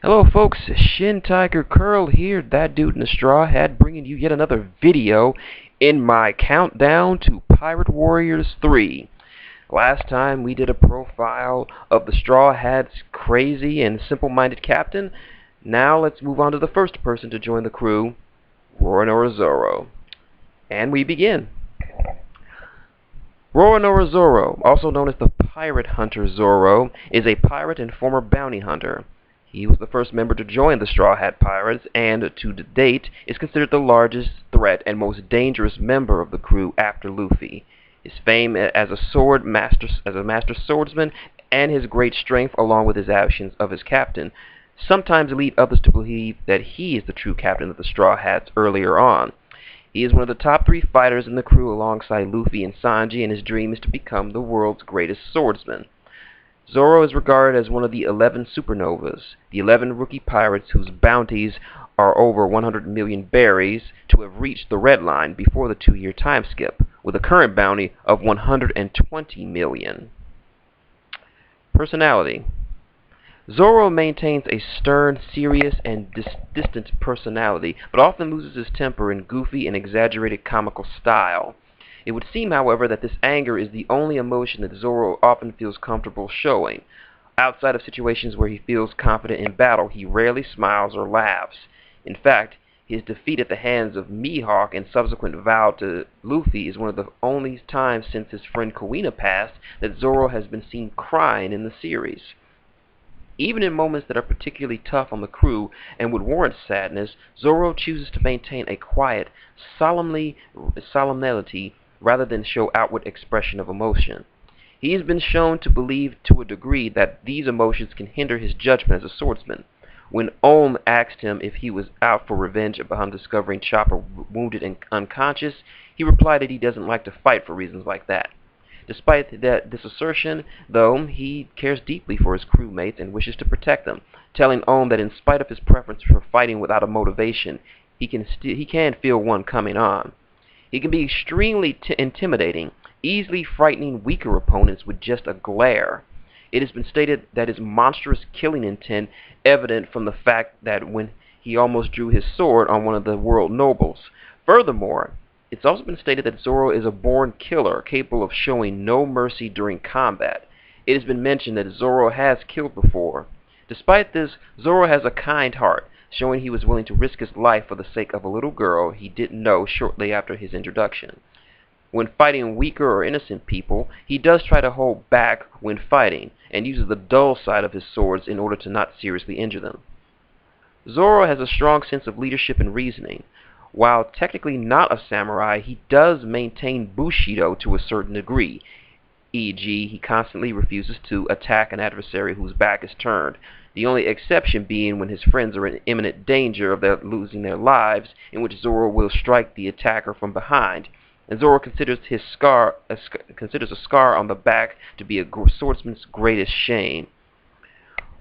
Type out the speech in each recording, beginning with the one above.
Hello folks, Shin Tiger Curl here, that dude in the straw hat, bringing you yet another video in my countdown to Pirate Warriors 3. Last time we did a profile of the Straw Hat's crazy and simple-minded captain. Now let's move on to the first person to join the crew, Roronoa Zoro. And we begin. Roronoa Zoro, also known as the Pirate Hunter Zoro, is a pirate and former bounty hunter. He was the first member to join the Straw Hat Pirates, and to date is considered the largest threat and most dangerous member of the crew after Luffy. His fame as a master swordsman and his great strength, along with his actions of his captain, sometimes lead others to believe that he is the true captain of the Straw Hats earlier on. He is one of the top 3 fighters in the crew alongside Luffy and Sanji, and his dream is to become the world's greatest swordsman. Zoro is regarded as one of the 11 supernovas, the 11 rookie pirates whose bounties are over 100 million berries to have reached the red line before the 2-year time skip, with a current bounty of 120 million. Personality. Zoro maintains a stern, serious, and distant personality, but often loses his temper in goofy and exaggerated comical style. It would seem, however, that this anger is the only emotion that Zoro often feels comfortable showing. Outside of situations where he feels confident in battle, he rarely smiles or laughs. In fact, his defeat at the hands of Mihawk and subsequent vow to Luffy is one of the only times since his friend Kuina passed that Zoro has been seen crying in the series. Even in moments that are particularly tough on the crew and would warrant sadness, Zoro chooses to maintain a quiet solemnity rather than show outward expression of emotion. He has been shown to believe to a degree that these emotions can hinder his judgment as a swordsman. When Ohm asked him if he was out for revenge upon discovering Chopper wounded and unconscious, he replied that he doesn't like to fight for reasons like that. Despite this assertion, though, he cares deeply for his crewmates and wishes to protect them, telling Ohm that in spite of his preference for fighting without a motivation, he can feel one coming on. He can be extremely intimidating, easily frightening weaker opponents with just a glare. It has been stated that his monstrous killing intent evident from the fact that when he almost drew his sword on one of the world nobles. Furthermore, it's also been stated that Zoro is a born killer, capable of showing no mercy during combat. It has been mentioned that Zoro has killed before. Despite this, Zoro has a kind heart, showing he was willing to risk his life for the sake of a little girl he didn't know shortly after his introduction. When fighting weaker or innocent people, he does try to hold back when fighting, and uses the dull side of his swords in order to not seriously injure them. Zoro has a strong sense of leadership and reasoning. While technically not a samurai, he does maintain Bushido to a certain degree, e.g., he constantly refuses to attack an adversary whose back is turned, the only exception being when his friends are in imminent danger of losing their lives, in which Zoro will strike the attacker from behind. And Zoro considers a scar on the back to be a swordsman's greatest shame.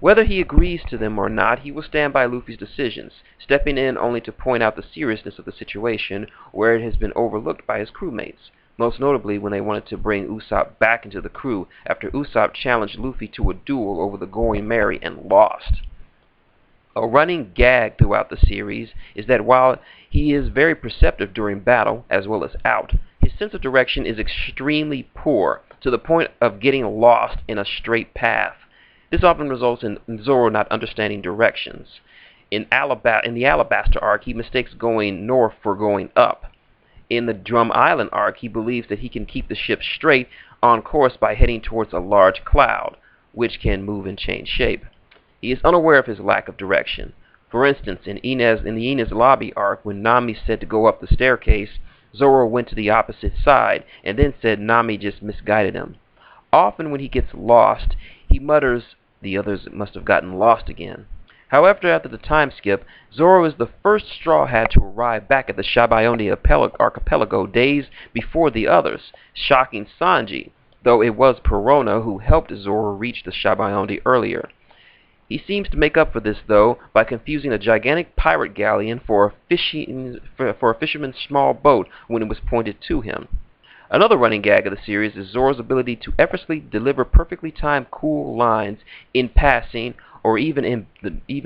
Whether he agrees to them or not, he will stand by Luffy's decisions, stepping in only to point out the seriousness of the situation where it has been overlooked by his crewmates, most notably when they wanted to bring Usopp back into the crew after Usopp challenged Luffy to a duel over the Going Merry and lost. A running gag throughout the series is that while he is very perceptive during battle, as well as out, his sense of direction is extremely poor, to the point of getting lost in a straight path. This often results in Zoro not understanding directions. In the Alabasta arc, he mistakes going north for going up. In the Drum Island arc, he believes that he can keep the ship straight on course by heading towards a large cloud, which can move and change shape. He is unaware of his lack of direction. For instance, in the Ines Lobby arc, when Nami said to go up the staircase, Zoro went to the opposite side, and then said Nami just misguided him. Often when he gets lost, he mutters, "The others must have gotten lost again." However, after the time skip, Zoro is the first Straw Hat to arrive back at the Shabayondi archipelago days before the others, shocking Sanji, though it was Perona who helped Zoro reach the Shabayondi earlier. He seems to make up for this, though, by confusing a gigantic pirate galleon for a fisherman's small boat when it was pointed to him. Another running gag of the series is Zoro's ability to effortlessly deliver perfectly timed cool lines in passing or even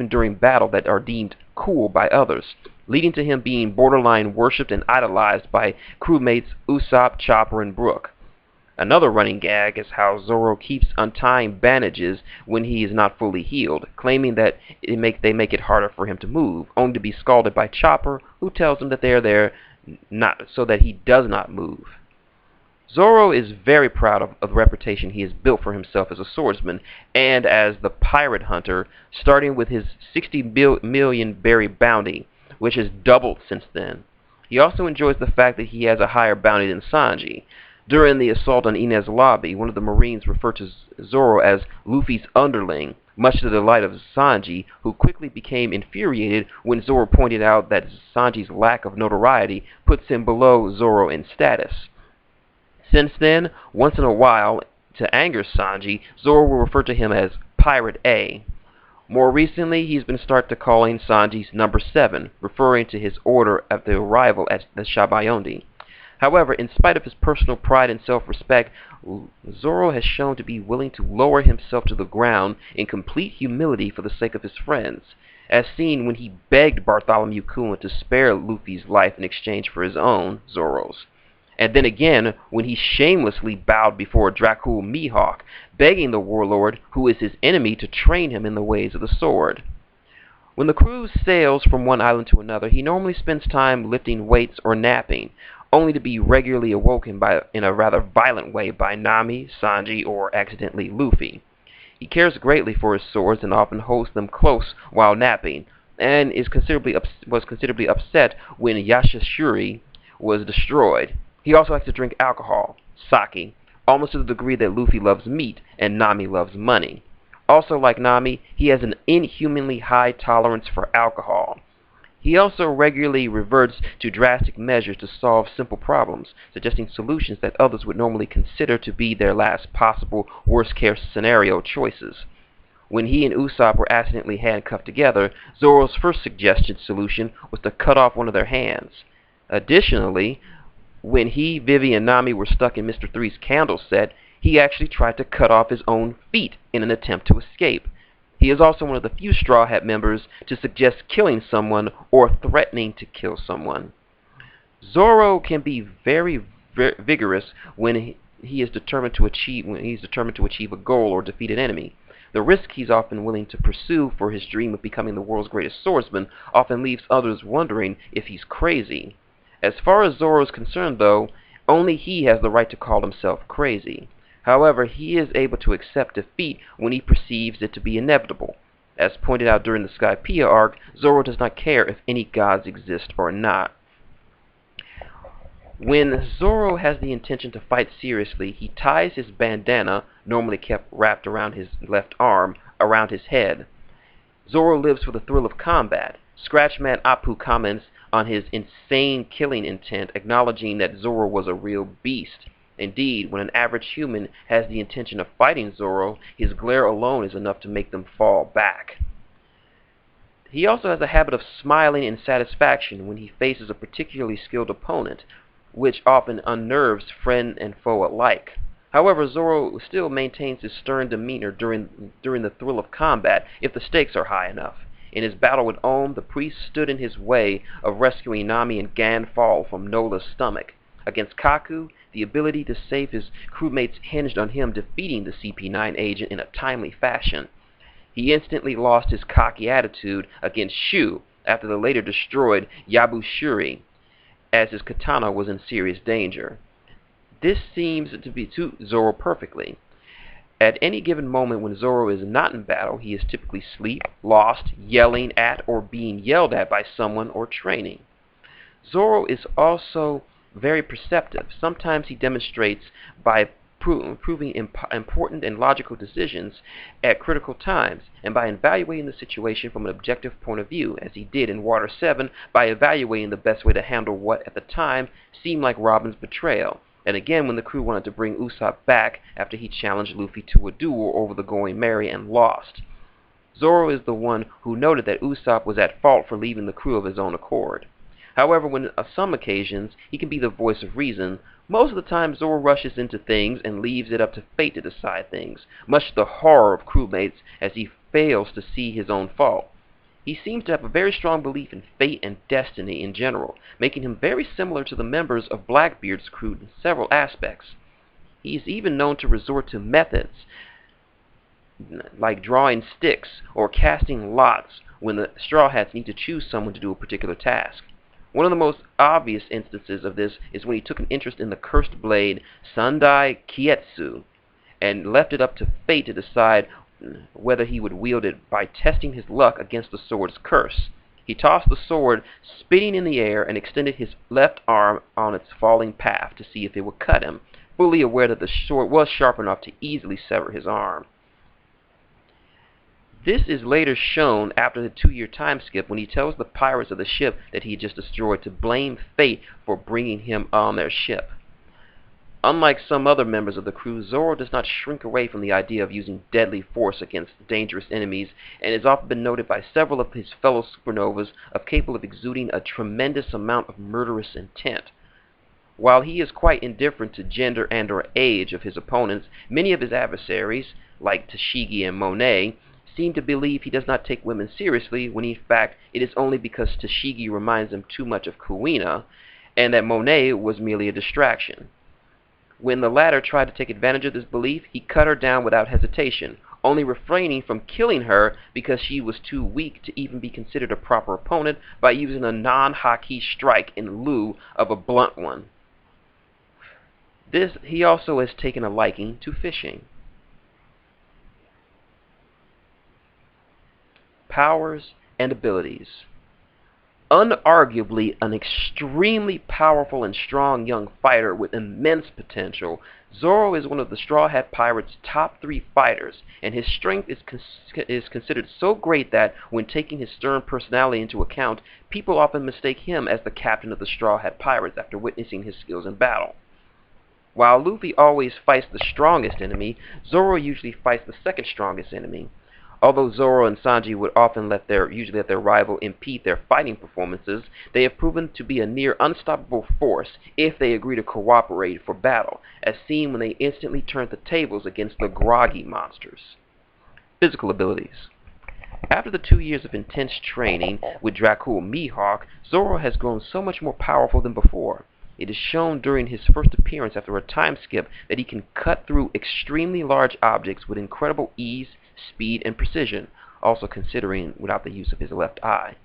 during battle that are deemed cool by others, leading to him being borderline worshipped and idolized by crewmates Usopp, Chopper, and Brook. Another running gag is how Zoro keeps untying bandages when he is not fully healed, claiming that they make it harder for him to move, only to be scalded by Chopper, who tells him that they are there not so that he does not move. Zoro is very proud of the reputation he has built for himself as a swordsman and as the pirate hunter, starting with his 60 million berry bounty, which has doubled since then. He also enjoys the fact that he has a higher bounty than Sanji. During the assault on Inez Lobby, one of the Marines referred to Zoro as Luffy's underling, much to the delight of Sanji, who quickly became infuriated when Zoro pointed out that Sanji's lack of notoriety puts him below Zoro in status. Since then, once in a while, to anger Sanji, Zoro will refer to him as Pirate A. More recently, he's been started to calling Sanji's number 7, referring to his order at the arrival at the Shabayondi. However, in spite of his personal pride and self-respect, Zoro has shown to be willing to lower himself to the ground in complete humility for the sake of his friends, as seen when he begged Bartholomew Kulin to spare Luffy's life in exchange for his own, Zoro's. And then again when he shamelessly bowed before Dracul Mihawk, begging the warlord, who is his enemy, to train him in the ways of the sword. When the crew sails from one island to another, he normally spends time lifting weights or napping, only to be regularly awoken in a rather violent way by Nami, Sanji, or accidentally Luffy. He cares greatly for his swords and often holds them close while napping, and was considerably upset when Yashashuri was destroyed. He also likes to drink alcohol, sake, almost to the degree that Luffy loves meat and Nami loves money. Also, like Nami, he has an inhumanly high tolerance for alcohol. He also regularly reverts to drastic measures to solve simple problems, suggesting solutions that others would normally consider to be their last possible worst-case scenario choices. When he and Usopp were accidentally handcuffed together, Zoro's first suggested solution was to cut off one of their hands. Additionally, when he, Vivi, and Nami were stuck in Mr. Three's candle set, he actually tried to cut off his own feet in an attempt to escape. He is also one of the few Straw Hat members to suggest killing someone or threatening to kill someone. Zoro can be very vigorous when he is determined to achieve a goal or defeat an enemy. The risk he's often willing to pursue for his dream of becoming the world's greatest swordsman often leaves others wondering if he's crazy. As far as Zoro is concerned, though, only he has the right to call himself crazy. However, he is able to accept defeat when he perceives it to be inevitable. As pointed out during the Skypiea arc, Zoro does not care if any gods exist or not. When Zoro has the intention to fight seriously, he ties his bandana, normally kept wrapped around his left arm, around his head. Zoro lives for the thrill of combat. Scratchman Appu comments on his insane killing intent, acknowledging that Zoro was a real beast. Indeed, when an average human has the intention of fighting Zoro, his glare alone is enough to make them fall back. He also has a habit of smiling in satisfaction when he faces a particularly skilled opponent, which often unnerves friend and foe alike. However, Zoro still maintains his stern demeanor during the thrill of combat if the stakes are high enough. In his battle with Ohm, the priest stood in his way of rescuing Nami and Gan Fall from Nola's stomach. Against Kaku, the ability to save his crewmates hinged on him defeating the CP9 agent in a timely fashion. He instantly lost his cocky attitude against Shu after the later destroyed Yabushiri, as his katana was in serious danger. This seems to suit Zoro perfectly. At any given moment when Zoro is not in battle, he is typically asleep, lost, yelling at, or being yelled at by someone or training. Zoro is also very perceptive. Sometimes he demonstrates by proving important and logical decisions at critical times, and by evaluating the situation from an objective point of view, as he did in Water 7 by evaluating the best way to handle what at the time seemed like Robin's betrayal, and again when the crew wanted to bring Usopp back after he challenged Luffy to a duel over the Going Merry and lost. Zoro is the one who noted that Usopp was at fault for leaving the crew of his own accord. However, on some occasions, he can be the voice of reason Most of the time, Zoro rushes into things and leaves it up to fate to decide things, much to the horror of crewmates as he fails to see his own fault. He seems to have a very strong belief in fate and destiny in general, making him very similar to the members of Blackbeard's crew in several aspects. He is even known to resort to methods like drawing sticks or casting lots when the Straw Hats need to choose someone to do a particular task. One of the most obvious instances of this is when he took an interest in the cursed blade Sandai Kietsu and left it up to fate to decide whether he would wield it by testing his luck against the sword's curse. He tossed the sword, spinning in the air, and extended his left arm on its falling path to see if it would cut him, fully aware that the sword was sharp enough to easily sever his arm. This is later shown after the 2-year time skip when he tells the pirates of the ship that he had just destroyed to blame fate for bringing him on their ship. Unlike some other members of the crew, Zoro does not shrink away from the idea of using deadly force against dangerous enemies, and has often been noted by several of his fellow supernovas of capable of exuding a tremendous amount of murderous intent. While he is quite indifferent to gender and or age of his opponents, many of his adversaries, like Tashigi and Monet, seem to believe he does not take women seriously, when in fact it is only because Tashigi reminds them too much of Kuina, and that Monet was merely a distraction. When the latter tried to take advantage of this belief, he cut her down without hesitation, only refraining from killing her because she was too weak to even be considered a proper opponent by using a non-haki strike in lieu of a blunt one. He also has taken a liking to fishing. Powers and abilities. Unarguably an extremely powerful and strong young fighter with immense potential, Zoro is one of the Straw Hat Pirates' top 3 fighters, and his strength is considered so great that, when taking his stern personality into account, people often mistake him as the captain of the Straw Hat Pirates after witnessing his skills in battle. While Luffy always fights the strongest enemy, Zoro usually fights the second strongest enemy. Although Zoro and Sanji would often usually let their rival impede their fighting performances, they have proven to be a near unstoppable force if they agree to cooperate for battle, as seen when they instantly turned the tables against the groggy monsters. Physical abilities. After the 2 years of intense training with Dracul Mihawk, Zoro has grown so much more powerful than before. It is shown during his first appearance after a time skip that he can cut through extremely large objects with incredible ease, speed, and precision, also considering without the use of his left eye.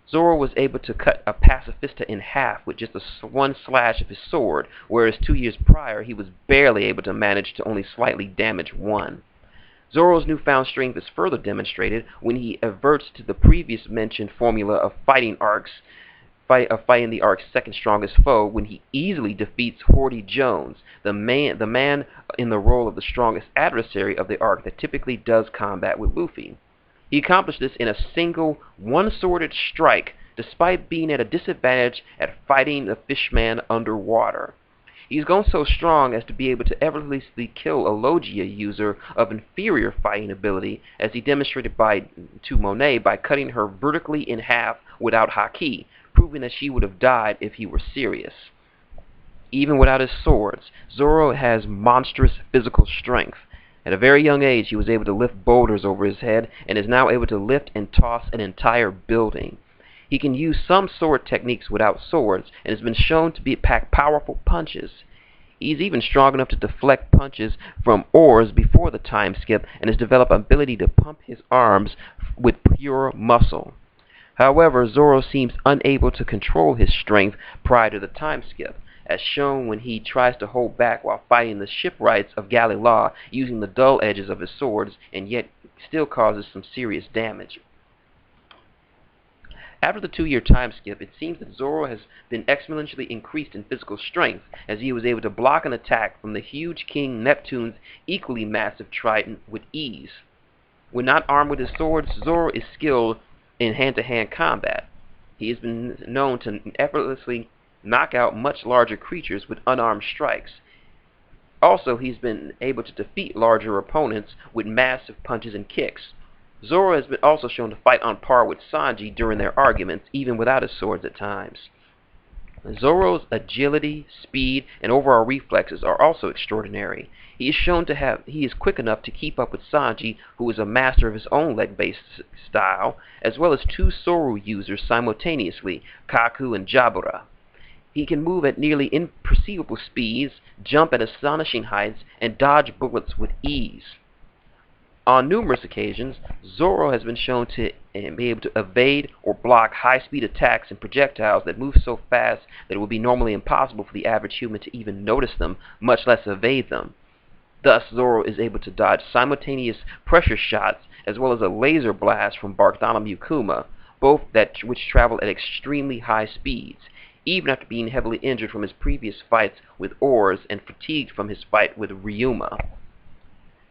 Zoro was able to cut a pacifista in half with just one slash of his sword, whereas 2 years prior he was barely able to manage to only slightly damage one. Zoro's newfound strength is further demonstrated when he adverts to the previous mentioned formula of fighting the arc's second strongest foe when he easily defeats Horty Jones, the man in the role of the strongest adversary of the arc that typically does combat with Luffy. He accomplished this in a single, one-sworded strike, despite being at a disadvantage at fighting the fishman underwater. He's gone so strong as to be able to effortlessly kill a Logia user of inferior fighting ability, as he demonstrated to Monet by cutting her vertically in half without haki, proving that she would have died if he were serious. Even without his swords, Zoro has monstrous physical strength. At a very young age, he was able to lift boulders over his head, and is now able to lift and toss an entire building. He can use some sword techniques without swords, and has been shown to pack powerful punches. He's even strong enough to deflect punches from oars before the time skip, and has developed an ability to pump his arms with pure muscle. However, Zoro seems unable to control his strength prior to the time skip, as shown when he tries to hold back while fighting the shipwrights of Galilea using the dull edges of his swords, and yet still causes some serious damage. After the 2-year time skip, it seems that Zoro has been exponentially increased in physical strength, as he was able to block an attack from the huge King Neptune's equally massive trident with ease. When not armed with his swords, Zoro is skilled in hand-to-hand combat. He has been known to effortlessly knock out much larger creatures with unarmed strikes. Also, he's been able to defeat larger opponents with massive punches and kicks. Zoro has been also shown to fight on par with Sanji during their arguments, even without his swords at times. Zoro's agility, speed, and overall reflexes are also extraordinary. He is quick enough to keep up with Sanji, who is a master of his own leg-based style, as well as two Zoro users simultaneously, Kaku and Jabura. He can move at nearly imperceivable speeds, jump at astonishing heights, and dodge bullets with ease. On numerous occasions, Zoro has been shown to be able to evade or block high-speed attacks and projectiles that move so fast that it would be normally impossible for the average human to even notice them, much less evade them. Thus, Zoro is able to dodge simultaneous pressure shots as well as a laser blast from Bartholomew Kuma, both which travel at extremely high speeds, even after being heavily injured from his previous fights with oars and fatigued from his fight with Ryuma.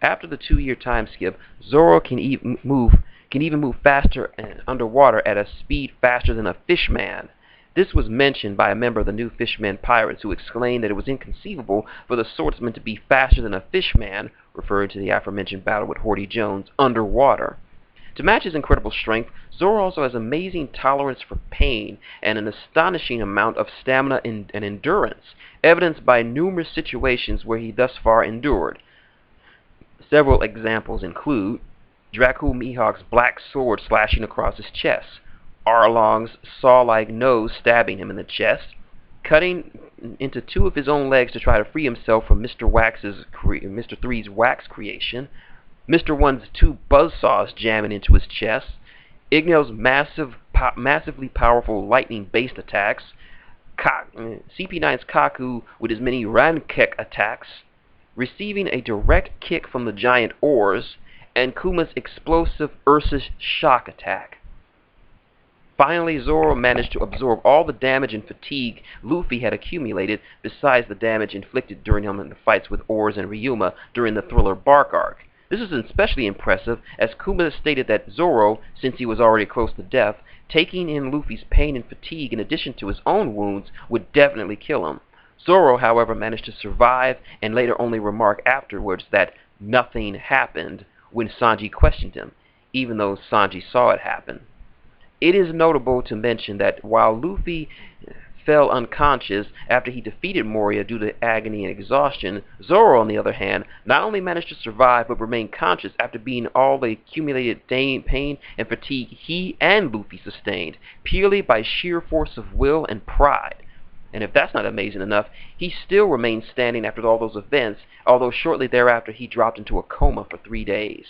After the 2-year time skip, Zoro can even move faster underwater at a speed faster than a fishman. This was mentioned by a member of the new Fishman Pirates, who exclaimed that it was inconceivable for the swordsman to be faster than a fishman, referring to the aforementioned battle with Horty Jones, underwater. To match his incredible strength, Zoro also has amazing tolerance for pain and an astonishing amount of stamina and endurance, evidenced by numerous situations where he thus far endured. Several examples include Dracul Mihawk's black sword slashing across his chest, Arlong's saw-like nose stabbing him in the chest, cutting into 2 of his own legs to try to free himself from Mr. 3's wax creation, Mr. 1's 2 buzzsaws jamming into his chest, Ignel's massively powerful lightning-based attacks, CP9's Kaku with his many Rankek attacks, receiving a direct kick from the giant oars, and Kuma's explosive Ursus shock attack. Finally, Zoro managed to absorb all the damage and fatigue Luffy had accumulated, besides the damage inflicted during him in the fights with Oars and Ryuma during the Thriller Bark arc. This is especially impressive, as Kuma stated that Zoro, since he was already close to death, taking in Luffy's pain and fatigue in addition to his own wounds would definitely kill him. Zoro, however, managed to survive and later only remark afterwards that nothing happened when Sanji questioned him, even though Sanji saw it happen. It is notable to mention that while Luffy fell unconscious after he defeated Moria due to agony and exhaustion, Zoro, on the other hand, not only managed to survive but remained conscious after being all the accumulated pain and fatigue he and Luffy sustained, purely by sheer force of will and pride. And if that's not amazing enough, he still remained standing after all those events, although shortly thereafter he dropped into a coma for 3 days.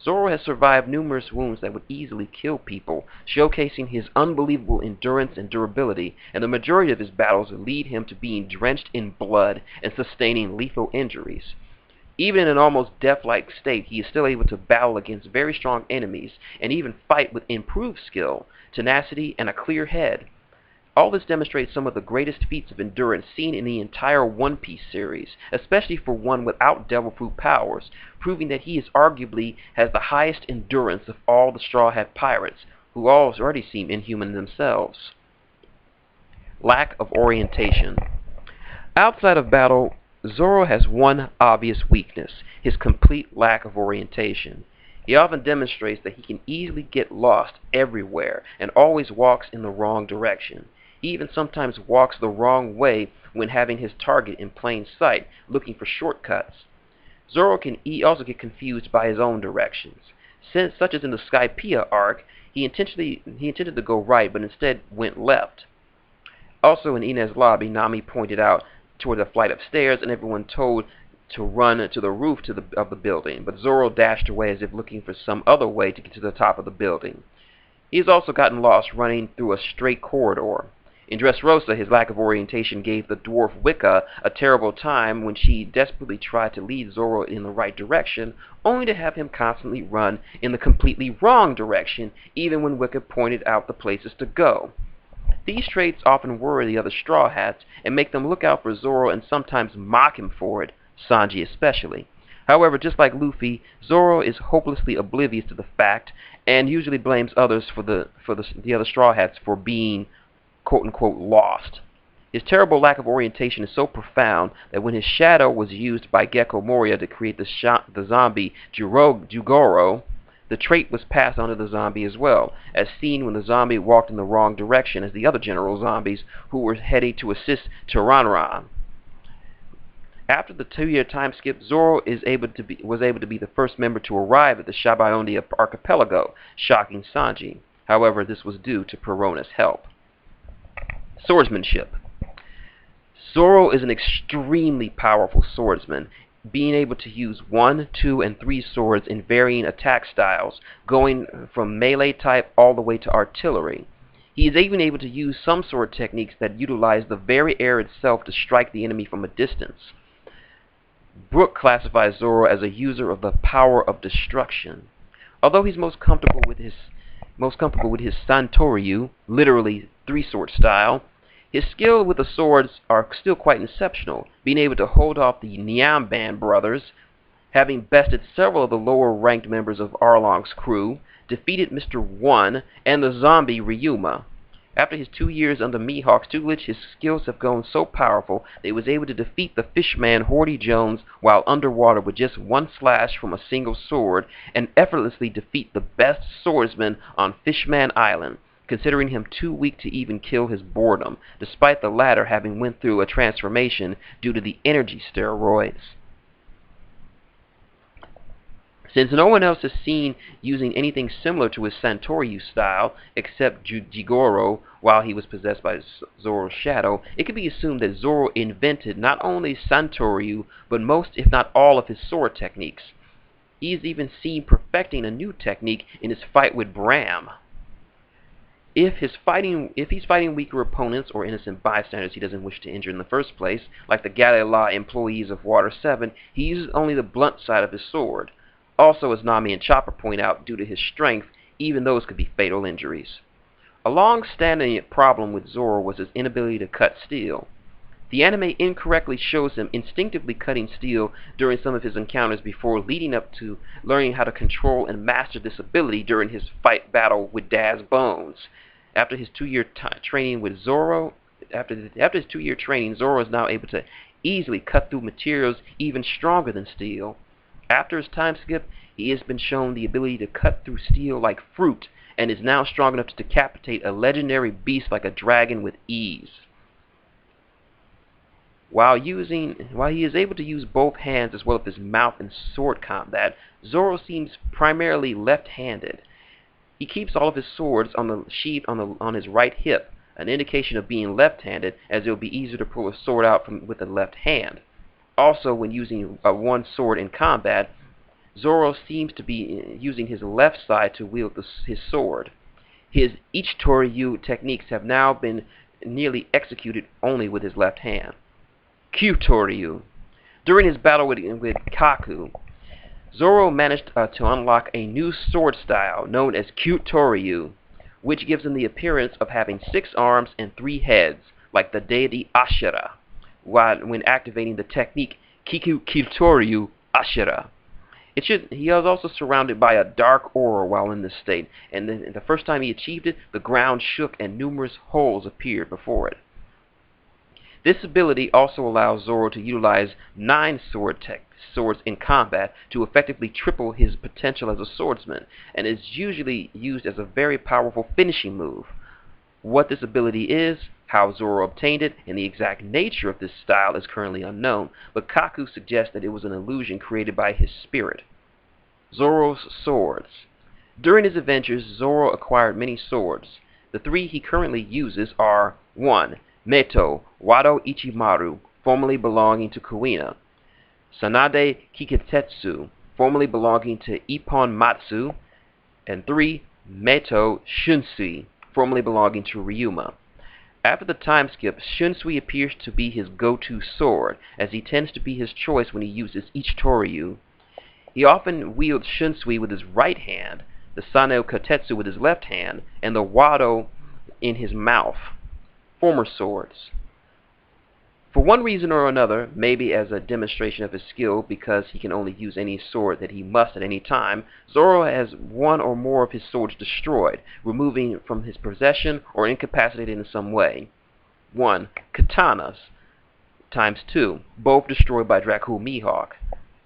Zoro has survived numerous wounds that would easily kill people, showcasing his unbelievable endurance and durability, and the majority of his battles lead him to being drenched in blood and sustaining lethal injuries. Even in an almost death-like state, he is still able to battle against very strong enemies, and even fight with improved skill, tenacity, and a clear head. All this demonstrates some of the greatest feats of endurance seen in the entire One Piece series, especially for one without Devil Fruit powers, proving that he arguably has the highest endurance of all the Straw Hat Pirates, who all already seem inhuman themselves. Lack of orientation. Outside of battle, Zoro has one obvious weakness: his complete lack of orientation. He often demonstrates that he can easily get lost everywhere and always walks in the wrong direction. He even sometimes walks the wrong way when having his target in plain sight, looking for shortcuts. Zoro can also get confused by his own directions. Such as in the Skypiea arc, he intended to go right, but instead went left. Also in Inez Lobby, Nami pointed out toward a flight of stairs, and everyone told to run to the roof of the building, but Zoro dashed away as if looking for some other way to get to the top of the building. He has also gotten lost running through a straight corridor. In Dressrosa, his lack of orientation gave the dwarf Wicca a terrible time when she desperately tried to lead Zoro in the right direction, only to have him constantly run in the completely wrong direction, even when Wicca pointed out the places to go. These traits often worry the other Straw Hats and make them look out for Zoro and sometimes mock him for it, Sanji especially. However, just like Luffy, Zoro is hopelessly oblivious to the fact and usually blames others for the other Straw Hats for being quote-unquote lost. His terrible lack of orientation is so profound that when his shadow was used by Gecko Moria to create the zombie Jugoro, The trait was passed on to the zombie as well, as seen when the zombie walked in the wrong direction as the other general zombies who were heading to assist Roronoa. After the 2-year time skip, Zoro was able to be the first member to arrive at the Shabayondi archipelago, shocking Sanji. However, this was due to Perona's help. Swordsmanship. Zoro is an extremely powerful swordsman, being able to use 1, 2, and 3 swords in varying attack styles, going from melee type all the way to artillery. He is even able to use some sword techniques that utilize the very air itself to strike the enemy from a distance. Brook classifies Zoro as a user of the power of destruction. Although he's most comfortable with his Santoryu, literally 3-sword style, his skill with the swords are still quite exceptional, being able to hold off the Nyamban brothers, having bested several of the lower-ranked members of Arlong's crew, defeated Mr. One, and the zombie Ryuma. After his 2 years under Mihawk's tutelage, his skills have grown so powerful that he was able to defeat the fishman Horty Jones while underwater with just 1 slash from a single sword, and effortlessly defeat the best swordsman on Fishman Island, considering him too weak to even kill his boredom, despite the latter having went through a transformation due to the energy steroids. Since no one else is seen using anything similar to his Santoryu style, except Jigoro while he was possessed by Zoro's shadow, it can be assumed that Zoro invented not only Santoryu, but most, if not all, of his sword techniques. He is even seen perfecting a new technique in his fight with Bram. If he's fighting weaker opponents or innocent bystanders he doesn't wish to injure in the first place, like the Galila employees of Water 7, he uses only the blunt side of his sword. Also, as Nami and Chopper point out, due to his strength, even those could be fatal injuries. A long-standing problem with Zoro was his inability to cut steel. The anime incorrectly shows him instinctively cutting steel during some of his encounters before leading up to learning how to control and master this ability during his battle with Daz Bones. After his 2-year training with Zoro, after his 2-year training, Zoro is now able to easily cut through materials even stronger than steel. After his time skip, he has been shown the ability to cut through steel like fruit, and is now strong enough to decapitate a legendary beast like a dragon with ease. While he is able to use both hands as well as his mouth in sword combat, Zoro seems primarily left-handed. He keeps all of his swords on the sheath on his right hip, an indication of being left-handed, as it will be easier to pull a sword out with the left hand. Also, when using one sword in combat, Zoro seems to be using his left side to wield his sword. His Ichitoryu techniques have now been nearly executed only with his left hand. Kyutoryu. During his battle with Kaku, Zoro managed to unlock a new sword style known as Kyutoryu, which gives him the appearance of having 6 arms and 3 heads, like the deity Ashura, when activating the technique Kyutoryu Ashura. He is also surrounded by a dark aura while in this state, and the first time he achieved it, the ground shook and numerous holes appeared before it. This ability also allows Zoro to utilize 9 swords in combat to effectively triple his potential as a swordsman, and is usually used as a very powerful finishing move. What this ability is, how Zoro obtained it, and the exact nature of this style is currently unknown, but Kaku suggests that it was an illusion created by his spirit. Zoro's swords. During his adventures, Zoro acquired many swords. The 3 he currently uses are 1. Meto Wado Ichimaru, formerly belonging to Kuina. Sanade Kiketetsu, formerly belonging to Ippon Matsu. And 3. Meto Shunsui, formerly belonging to Ryuma. After the time skip, Shunsui appears to be his go-to sword, as he tends to be his choice when he uses Ichitoryu. He often wields Shunsui with his right hand, the Saneo Kotetsu with his left hand, and the Wado in his mouth. Former swords. For one reason or another, maybe as a demonstration of his skill because he can only use any sword that he must at any time, Zoro has 1 or more of his swords destroyed, removing from his possession or incapacitated in some way. 1. Katanas, ×2, both destroyed by Dracul Mihawk.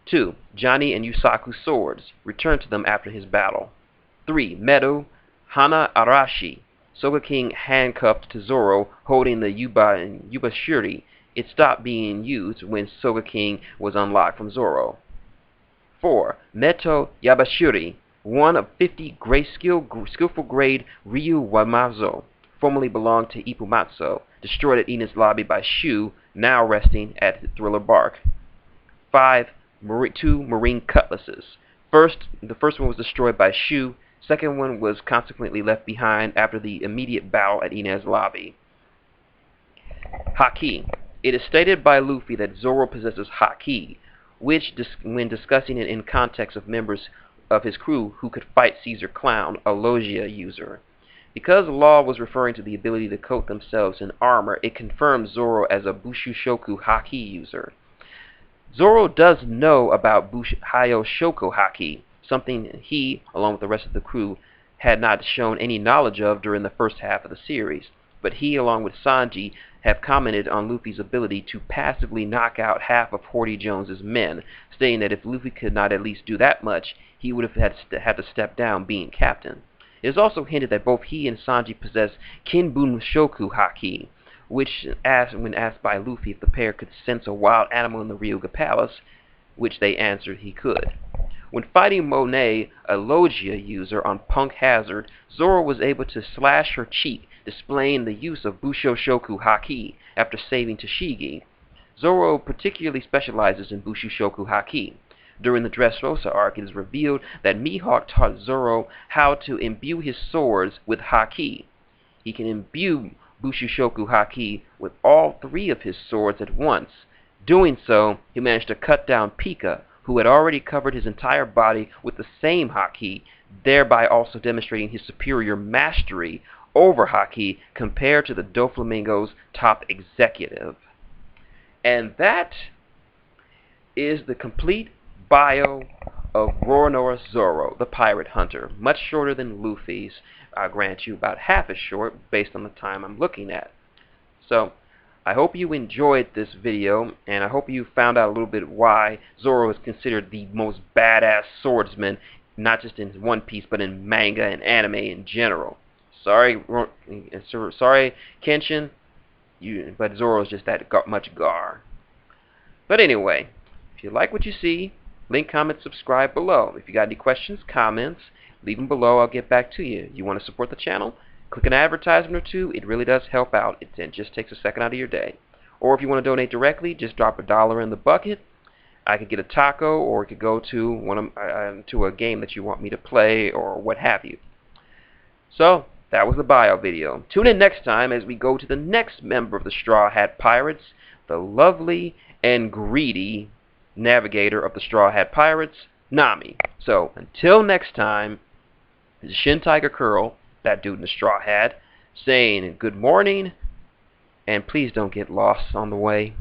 2. Johnny and Yusaku's swords. Return to them after his battle. 3. Medo Hana Arashi. Soga King handcuffed to Zoro, holding the Yubashiri. It stopped being used when Soga King was unlocked from Zoro. 4. Meto Yabashiri. One of 50 skillful grade Ryu Wamazo, formerly belonged to Ippumatsu, destroyed at Ina's lobby by Shu, now resting at Thriller Bark. 5. 2 marine cutlasses. The first one was destroyed by Shu. Second one was consequently left behind after the immediate battle at Ina's lobby. Haki. It is stated by Luffy that Zoro possesses Haki, which, when discussing it in context of members of his crew who could fight Caesar Clown, a Logia user. Because Law was referring to the ability to coat themselves in armor, it confirms Zoro as a Bushushoku Haki user. Zoro does know about Hayoshoku Haki, something he, along with the rest of the crew, had not shown any knowledge of during the first half of the series, but he, along with Sanji, have commented on Luffy's ability to passively knock out half of Horty Jones's men, stating that if Luffy could not at least do that much, he would have had to step down being captain. It is also hinted that both he and Sanji possess Kinbunshoku Haki, which, when asked by Luffy if the pair could sense a wild animal in the Ryuga Palace, which they answered he could. When fighting Monet, a Logia user, on Punk Hazard, Zoro was able to slash her cheek, displaying the use of Bushoshoku Haki after saving Tashigi. Zoro particularly specializes in Bushoshoku Haki. During the Dressrosa arc, it is revealed that Mihawk taught Zoro how to imbue his swords with Haki. He can imbue Bushoshoku Haki with all 3 of his swords at once. Doing so, he managed to cut down Pika, who had already covered his entire body with the same Haki, thereby also demonstrating his superior mastery over Haki compared to the Doflamingo's top executive. And that is the complete bio of Roronoa Zoro, the pirate hunter. Much shorter than Luffy's. I'll grant you, about half as short based on the time I'm looking at. So, I hope you enjoyed this video, and I hope you found out a little bit why Zoro is considered the most badass swordsman, not just in One Piece, but in manga and anime in general. Sorry, Kenshin, but Zoro's just that much gar. But anyway, if you like what you see, link, comment, subscribe below. If you got any questions, comments, leave them below. I'll get back to you. You want to support the channel? Click an advertisement or 2. It really does help out. It just takes a second out of your day. Or if you want to donate directly, just drop $1 in the bucket. I could get a taco, or it could go to to a game that you want me to play, or what have you. So, that was the bio video. Tune in next time as we go to the next member of the Straw Hat Pirates, the lovely and greedy navigator of the Straw Hat Pirates, Nami. So, until next time, this is Shin Tiger Curl, that dude in the straw hat, saying good morning, and please don't get lost on the way.